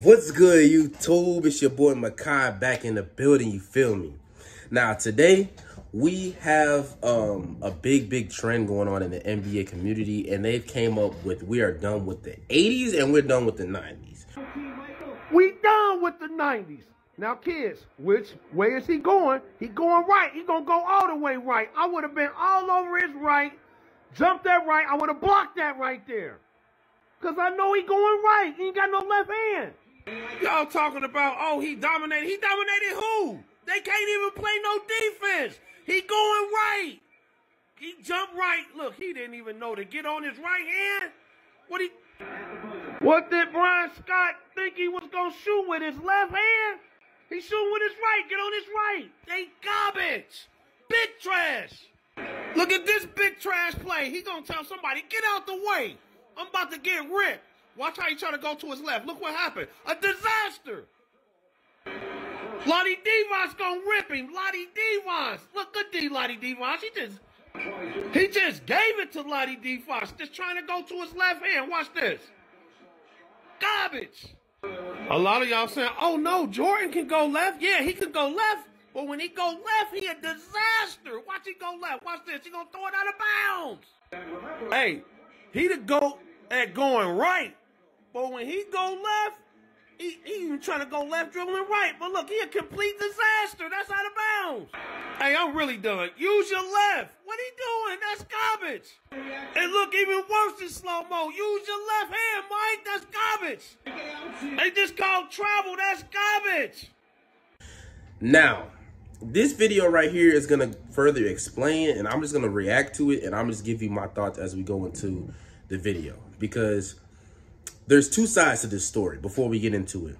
What's good, YouTube? It's your boy Mekhi back in the building, you feel me? Now, today, we have a big trend going on in the NBA community, and they've came up with, we are done with the 80s and we're done with the 90s. We done with the 90s. Now, kids, which way is he going? He going right. He going to go all the way right. I would have been all over his right, jumped that right. I would have blocked that right there. Because I know he going right. He ain't got no left hand. Y'all talking about, oh, he dominated. He dominated who? They can't even play no defense. He going right. He jumped right. Look, he didn't even know to get on his right hand. What did Brian Scott think he was going to shoot with his left hand? He's shooting with his right. Get on his right. They garbage. Big trash. Look at this big trash play. He going to tell somebody, get out the way. I'm about to get ripped. Watch how he try to go to his left. Look what happened. A disaster. Lottie Devon's gonna rip him. Lottie Devon's. Look at Lottie Devon's. He just gave it to Lottie Devon's. Just trying to go to his left hand. Watch this. Garbage. A lot of y'all saying, oh no, Jordan can go left. Yeah, he can go left. But when he go left, he a disaster. Watch he go left. Watch this. He gonna throw it out of bounds. Hey, he the GOAT at going right. But when he go left, he even trying to go left, dribbling right. But look, he a complete disaster. That's out of bounds. Hey, I'm really done. Use your left. What he doing? That's garbage. And look, even worse in slow-mo. Use your left hand, Mike. That's garbage. They just called travel. That's garbage. Now, this video right here is going to further explain, and I'm just going to react to it, and I'm just give you my thoughts as we go into the video. Because there's two sides to this story before we get into it.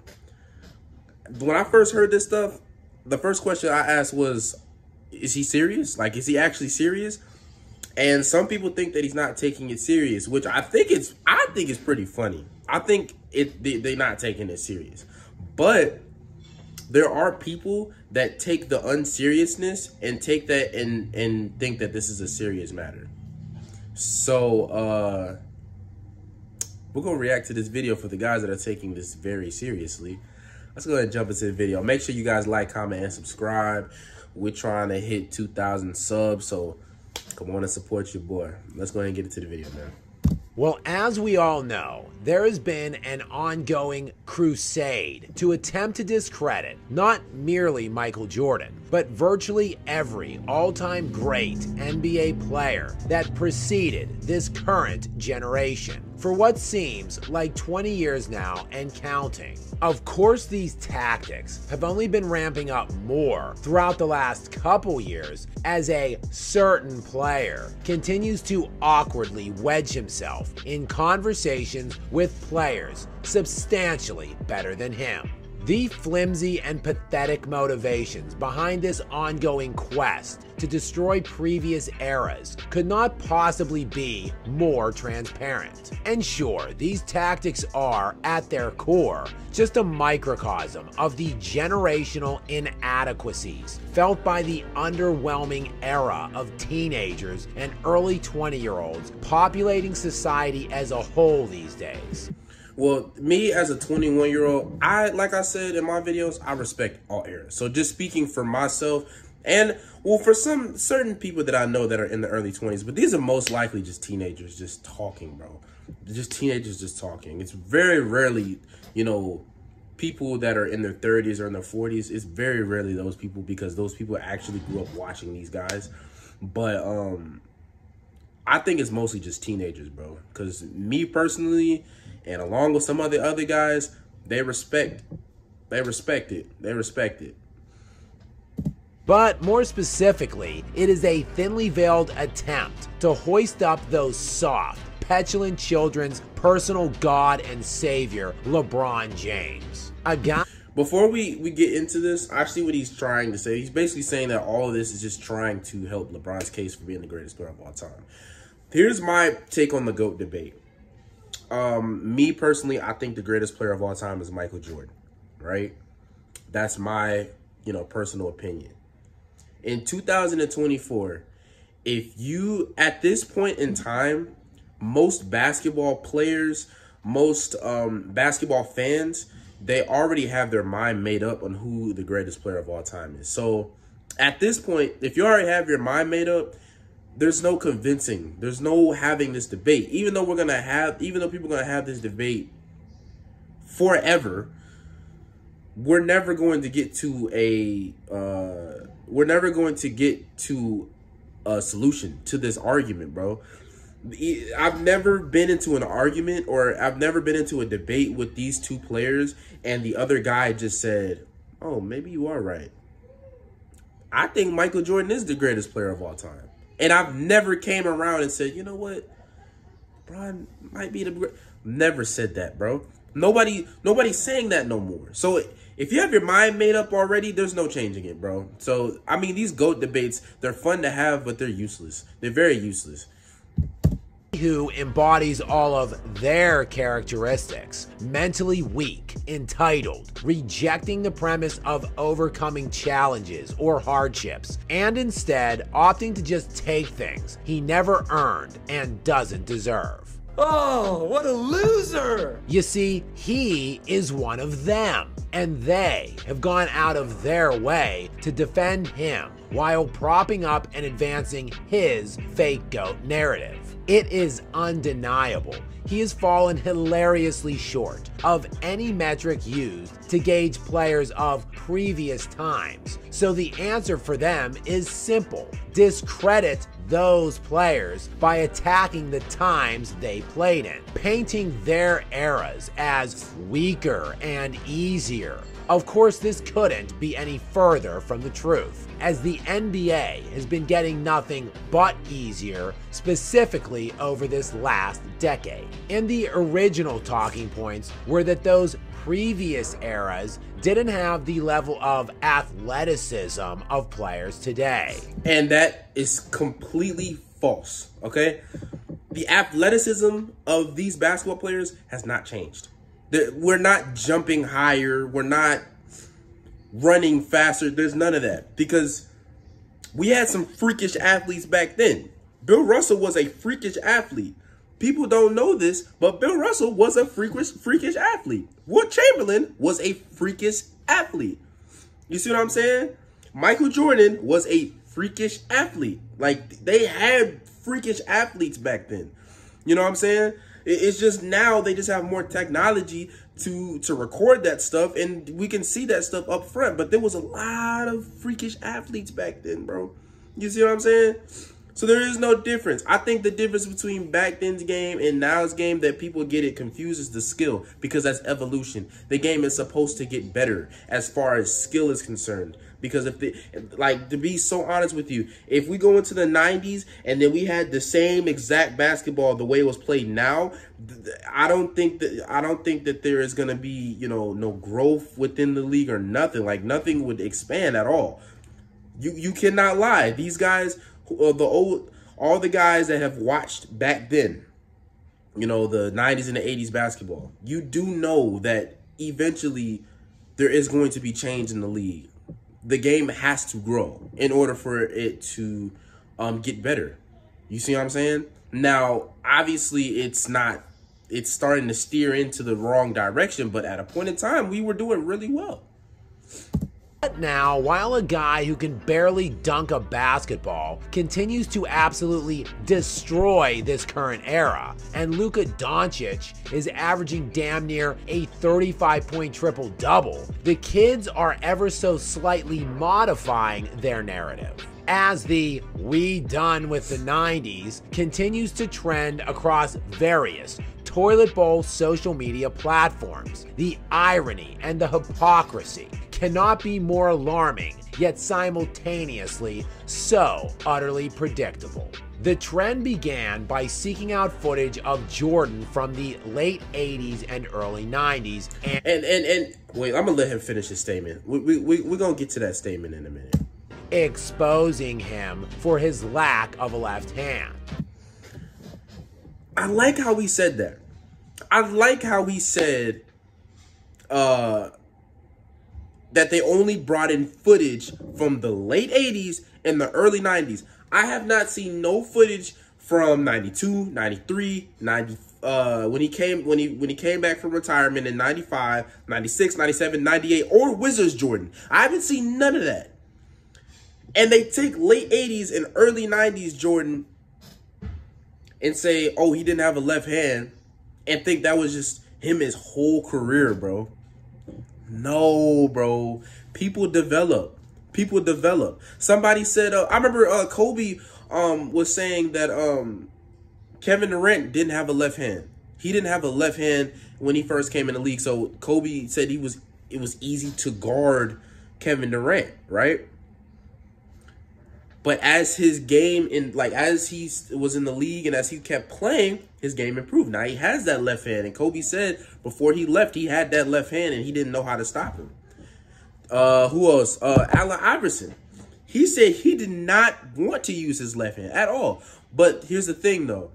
When I first heard this stuff, the first question I asked was, is he serious? Like, is he actually serious? And some people think that he's not taking it serious, which I think it's pretty funny. I think they're not taking it serious. But there are people that take the unseriousness and take that and think that this is a serious matter. So, we're going to react to this video for the guys that are taking this very seriously. Let's go ahead and jump into the video. Make sure you guys like, comment, and subscribe. We're trying to hit 2,000 subs, so come on and support your boy. Let's go ahead and get into the video, man. Well, as we all know, there has been an ongoing crusade to attempt to discredit not merely Michael Jordan, but virtually every all-time great NBA player that preceded this current generation for what seems like 20 years now and counting. Of course, these tactics have only been ramping up more throughout the last couple years as a certain player continues to awkwardly wedge himself in conversations with players substantially better than him. The flimsy and pathetic motivations behind this ongoing quest to destroy previous eras could not possibly be more transparent. And sure, these tactics are, at their core, just a microcosm of the generational inadequacies felt by the underwhelming era of teenagers and early 20-year-olds populating society as a whole these days. Well, me as a 21-year-old, like I said in my videos, I respect all eras. So just speaking for myself and, well, for some certain people that I know that are in the early 20s, but these are most likely just teenagers just talking, bro. Just teenagers just talking. It's very rarely, you know, people that are in their 30s or in their 40s. It's very rarely those people, because those people actually grew up watching these guys. But I think it's mostly just teenagers, bro. Because me personally, and along with some of the other guys, they respect it. But more specifically, it is a thinly veiled attempt to hoist up those soft, petulant children's personal god and savior, LeBron James. A guy. Before we get into this, I see what he's trying to say. He's basically saying that all of this is just trying to help LeBron's case for being the greatest player of all time. Here's my take on the GOAT debate. Me personally, I think the greatest player of all time is Michael Jordan, right? That's my, personal opinion. In 2024, if you, at this point in time, most basketball players, most basketball fans, they already have their mind made up on who the greatest player of all time is. So at this point, if you already have your mind made up, there's no convincing. There's no having this debate. Even though people are gonna have this debate forever, we're never going to get to a solution to this argument, bro. I've never been into an argument, or I've never been into a debate with these two players and the other guy just said, oh, maybe you are right. I think Michael Jordan is the greatest player of all time. And I've never came around and said, you know what, LeBron might be the great. Never said that, bro. Nobody's saying that no more. So if you have your mind made up already, there's no changing it, bro. So, I mean, these GOAT debates, they're fun to have, but they're useless. They're very useless. Who embodies all of their characteristics: mentally weak, entitled, rejecting the premise of overcoming challenges or hardships, and instead opting to just take things he never earned and doesn't deserve. Oh, what a loser! You see, he is one of them, and they have gone out of their way to defend him while propping up and advancing his fake GOAT narrative. It is undeniable he has fallen hilariously short of any metric used to gauge players of previous times. So the answer for them is simple: discredit those players by attacking the times they played in, painting their eras as weaker and easier. Of course, this couldn't be any further from the truth, as the NBA has been getting nothing but easier, specifically over this last decade. And the original talking points were that those previous eras didn't have the level of athleticism of players today. And that is completely false, okay? The athleticism of these basketball players has not changed. We're not jumping higher. We're not running faster. There's none of that, because we had some freakish athletes back then. Bill Russell was a freakish athlete. People don't know this, but Bill Russell was a freakish athlete. Wilt Chamberlain was a freakish athlete. You see what I'm saying? Michael Jordan was a freakish athlete. Like, they had freakish athletes back then. You know what I'm saying? It's just now they just have more technology to record that stuff, and we can see that stuff up front. But there was a lot of freakish athletes back then, bro. You see what I'm saying? So there is no difference. I think the difference between back then's game and now's game that people get it confused is the skill, because that's evolution. The game is supposed to get better as far as skill is concerned. Because to be so honest with you, if we go into the 90s and then we had the same exact basketball the way it was played now, I don't think that there is going to be, no growth within the league or nothing. Like, nothing would expand at all. You cannot lie. These guys, all the guys that have watched back then, the 90s and the 80s basketball, you do know that eventually there is going to be change in the league. The game has to grow in order for it to get better. You see what I'm saying? Now, obviously, it's starting to steer into the wrong direction, but at a point in time, we were doing really well. But now, while a guy who can barely dunk a basketball continues to absolutely destroy this current era, and Luka Doncic is averaging damn near a 35-point triple-double, the kids are ever so slightly modifying their narrative, as the "we done with the 90s" continues to trend across various toilet bowl social media platforms. The irony and the hypocrisy cannot be more alarming, yet simultaneously so utterly predictable. The trend began by seeking out footage of Jordan from the late 80s and early 90s and wait, I'm gonna let him finish his statement. We're gonna get to that statement in a minute. Exposing him for his lack of a left hand. I like how he said that. I like how he said that they only brought in footage from the late 80s and the early 90s. I have not seen no footage from 92, 93, 90, when he came back from retirement in 95, 96, 97, 98, or Wizards Jordan. I haven't seen none of that. And they take late 80s and early 90s Jordan and say, oh, he didn't have a left hand, and think that was just him his whole career, bro. No, bro. People develop. People develop. Somebody said, I remember Kobe was saying that Kevin Durant didn't have a left hand. He didn't have a left hand when he first came in the league. So Kobe said it was easy to guard Kevin Durant, right? But as his game as he was in the league and as he kept playing, his game improved. Now he has that left hand, and Kobe said before he left he had that left hand and he didn't know how to stop him. Who else? Allen Iverson. He said he did not want to use his left hand at all. But here's the thing, though.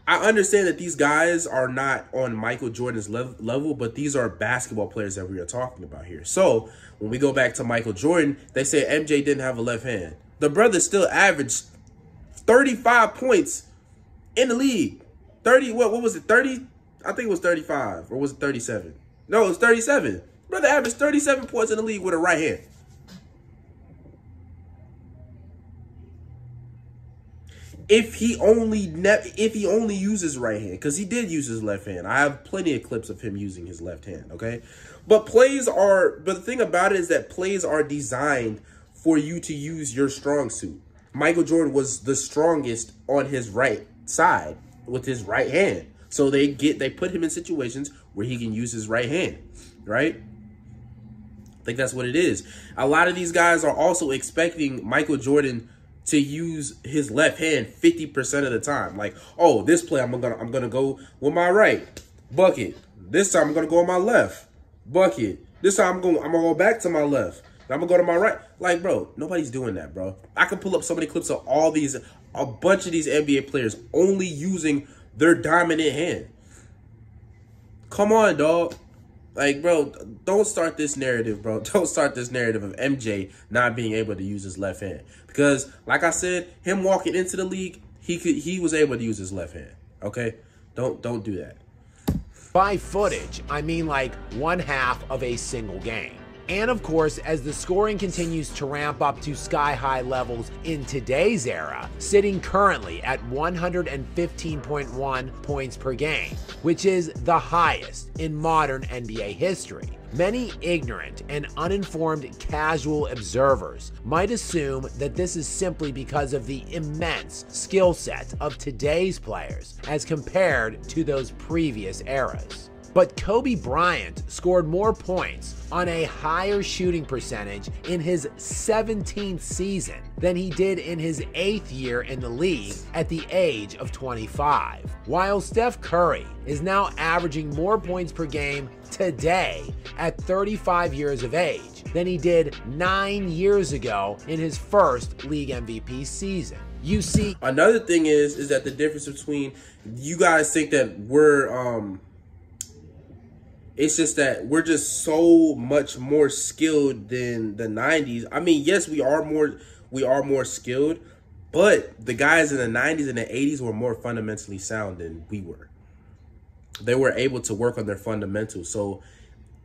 I understand that these guys are not on Michael Jordan's level, but these are basketball players that we are talking about here. So when we go back to Michael Jordan, they say MJ didn't have a left hand. The brother still averaged 35 points in the league. 30, what was it, 30? I think it was 35, or was it 37? No, it was 37. Brother averaged 37 points in the league with a right hand. If he only uses right hand, because he did use his left hand. I have plenty of clips of him using his left hand, okay? But the thing about it is that plays are designed for you to use your strong suit. Michael Jordan was the strongest on his right side with his right hand. So they put him in situations where he can use his right hand, right? I think that's what it is. A lot of these guys are also expecting Michael Jordan to use his left hand 50% of the time. Like, oh, this play I'm gonna go with my right bucket. This time I'm gonna go on my left bucket. This time I'm gonna go back to my left. I'm gonna go to my right. Like, bro, nobody's doing that, bro. I can pull up so many clips of a bunch of these NBA players only using their dominant hand. Come on, dog. Like, bro, don't start this narrative, bro. Don't start this narrative of MJ not being able to use his left hand. Because, like I said, him walking into the league, he was able to use his left hand. Okay? Don't do that. By footage, I mean like 1/2 of a single game. And of course, as the scoring continues to ramp up to sky-high levels in today's era, sitting currently at 115.1 points per game, which is the highest in modern NBA history. Many ignorant and uninformed casual observers might assume that this is simply because of the immense skill set of today's players as compared to those previous eras. But Kobe Bryant scored more points on a higher shooting percentage in his 17th season than he did in his 8th year in the league at the age of 25. While Steph Curry is now averaging more points per game today at 35 years of age than he did 9 years ago in his first league MVP season. You see, another thing is that the difference between you guys think that we're it's just that we're just so much more skilled than the 90s. I mean, yes, we are more skilled, but the guys in the 90s and the 80s were more fundamentally sound than we were. They were able to work on their fundamentals. So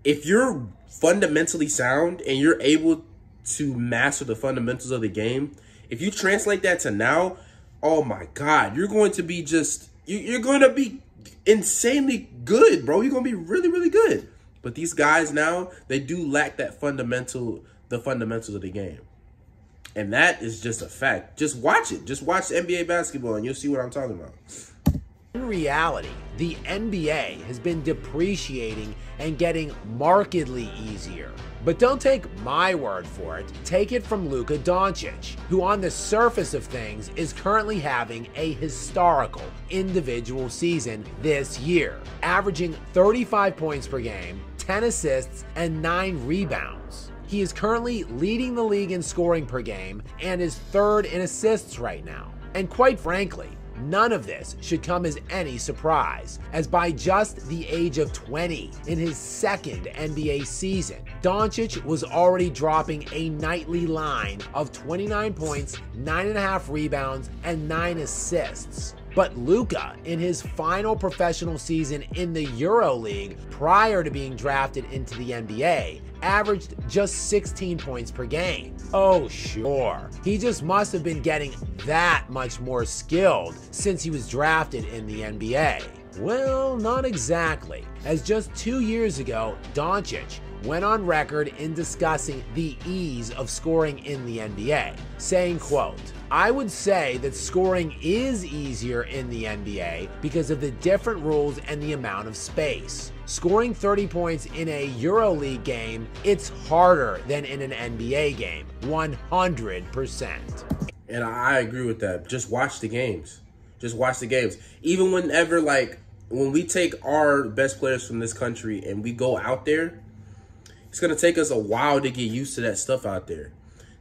if you're fundamentally sound and you're able to master the fundamentals of the game, if you translate that to now, oh my God, you're going to be you're going to be insanely good, bro. You're gonna be really, really good. But these guys now, they do lack the fundamentals of the game. And that is just a fact. Just watch it. Just watch NBA basketball and you'll see what I'm talking about. in reality, the NBA has been depreciating and getting markedly easier. But don't take my word for it, take it from Luka Doncic, who on the surface of things is currently having a historical individual season this year, averaging 35 points per game, 10 assists, and 9 rebounds. He is currently leading the league in scoring per game and is third in assists right now. And quite frankly, None of this should come as any surprise, as by just the age of 20 in his second NBA season, Doncic was already dropping a nightly line of 29 points, 9.5 rebounds, and 9 assists. But Luka, in his final professional season in the EuroLeague prior to being drafted into the NBA, averaged just 16 points per game. Oh sure, he just must have been getting that much more skilled since he was drafted in the NBA. Well, not exactly, as just 2 years ago, Doncic went on record in discussing the ease of scoring in the NBA, saying, quote, "I would say that scoring is easier in the NBA because of the different rules and the amount of space. Scoring 30 points in a EuroLeague game, it's harder than in an NBA game, 100%. And I agree with that. Just watch the games. Just watch the games. Even whenever, like, when we take our best players from this country and we go out there, it's going to take us a while to get used to that stuff out there.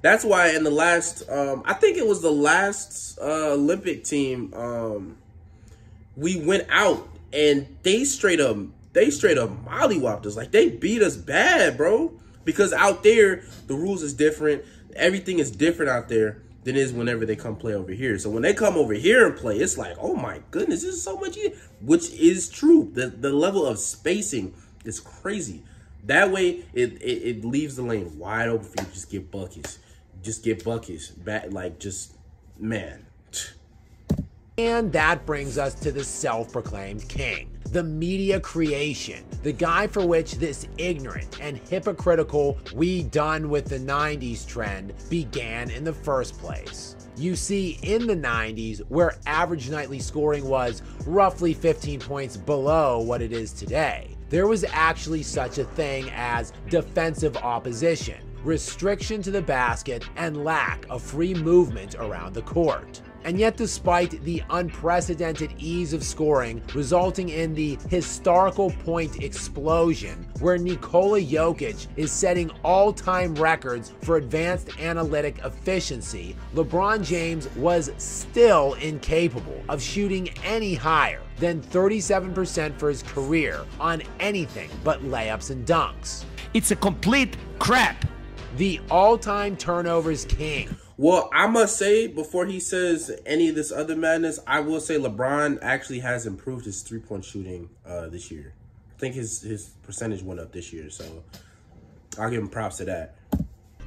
That's why in the last, I think it was the last Olympic team, we went out and they straight up mollywopped us. Like, they beat us bad, bro. Because out there, the rules is different. Everything is different out there than it is whenever they come play over here. So when they come over here and play, it's like, oh my goodness, this is so much easier. Which is true. The level of spacing is crazy. That way, it leaves the lane wide open for you to just get buckets. Just get buckets. Like, just, man. And that brings us to the self-proclaimed king, the media creation, the guy for which this ignorant and hypocritical "we done with the 90s" trend began in the first place. You see, in the 90s, where average nightly scoring was roughly 15 points below what it is today, there was actually such a thing as defensive opposition, restriction to the basket, and lack of free movement around the court. And yet, despite the unprecedented ease of scoring resulting in the historical point explosion, where Nikola Jokic is setting all-time records for advanced analytic efficiency, LeBron James was still incapable of shooting any higher than 37% for his career on anything but layups and dunks. It's a complete crap. The all-time turnovers king. Well, I must say, before he says any of this other madness, I will say LeBron actually has improved his three-point shooting this year. I think his percentage went up this year, so I'll give him props to that.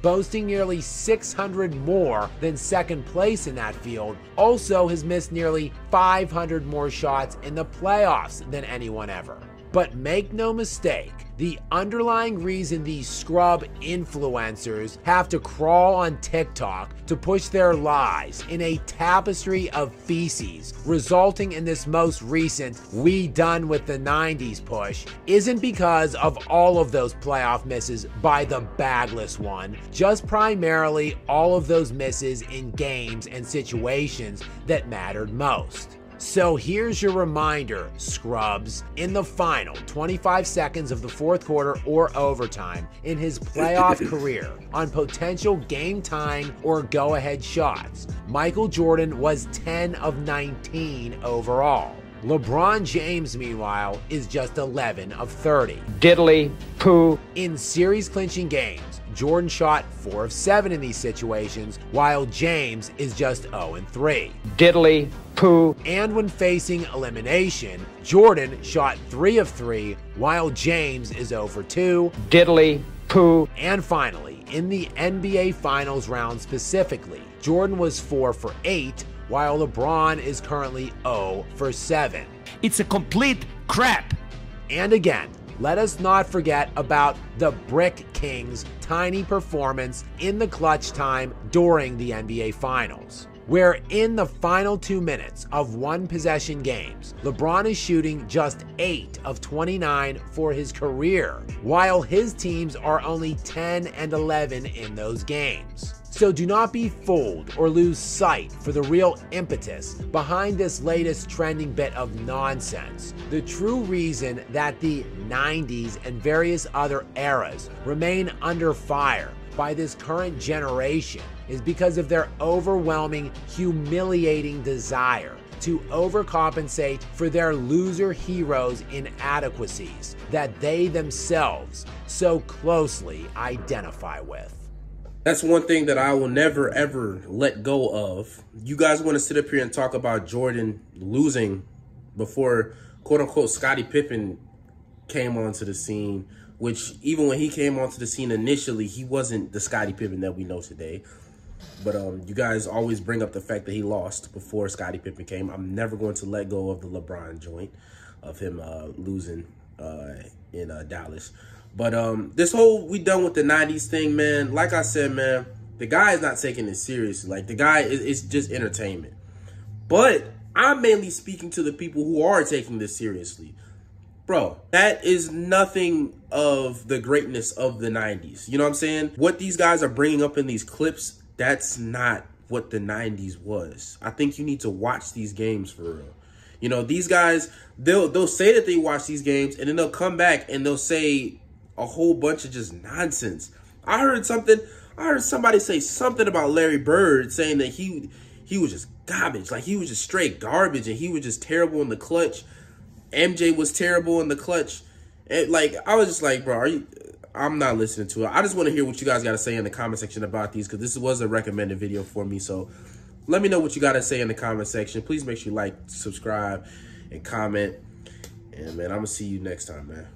Boasting nearly 600 more than second place in that field, also has missed nearly 500 more shots in the playoffs than anyone ever. But make no mistake, the underlying reason these scrub influencers have to crawl on TikTok to push their lies in a tapestry of feces, resulting in this most recent "we done with the 90s" push, isn't because of all of those playoff misses by the bagless one, just primarily all of those misses in games and situations that mattered most. So here's your reminder, scrubs. In the final 25 seconds of the fourth quarter or overtime in his playoff career, on potential game-tying or go-ahead shots, Michael Jordan was 10 of 19 overall. LeBron James, meanwhile, is just 11 of 30. Diddly poo. In series-clinching games, Jordan shot 4 of 7 in these situations, while James is just 0 of 3. Diddly poo. And when facing elimination, Jordan shot 3 of 3, while James is 0 for 2. Diddly poo. And finally, in the NBA Finals round specifically, Jordan was 4 for 8, while LeBron is currently 0 for 7. It's a complete crap. And again, let us not forget about the Brick King's tiny performance in the clutch time during the NBA Finals, where in the final 2 minutes of one-possession games, LeBron is shooting just 8 of 29 for his career, while his teams are only 10 and 11 in those games. So do not be fooled or lose sight for the real impetus behind this latest trending bit of nonsense. The true reason that the 90s and various other eras remain under fire by this current generation is because of their overwhelming, humiliating desire to overcompensate for their loser heroes' inadequacies that they themselves so closely identify with. That's one thing that I will never, ever let go of. You guys want to sit up here and talk about Jordan losing before, quote-unquote, Scottie Pippen came onto the scene, which even when he came onto the scene initially, he wasn't the Scottie Pippen that we know today. But you guys always bring up the fact that he lost before Scottie Pippen came. I'm never going to let go of the LeBron joint of him losing in Dallas. But this whole we done with the 90s thing, man, like I said, man, the guy is not taking it seriously. Like, the guy is just entertainment. But I'm mainly speaking to the people who are taking this seriously. Bro, that is nothing of the greatness of the 90s. You know what I'm saying? What these guys are bringing up in these clips, that's not what the 90s was. I think you need to watch these games for real. You know, these guys, they'll say that they watch these games, and then they'll come back and they'll say a whole bunch of just nonsense. I heard somebody say something about Larry Bird, saying that he was just garbage. Like, he was just straight garbage, and he was just terrible in the clutch. MJ was terrible in the clutch. And, like, I was just like, bro, I'm not listening to it. I just want to hear what you guys got to say in the comment section about these, because this was a recommended video for me. So let me know what you got to say in the comment section. Please make sure you like, subscribe, and comment. And, man, I'm going to see you next time, man.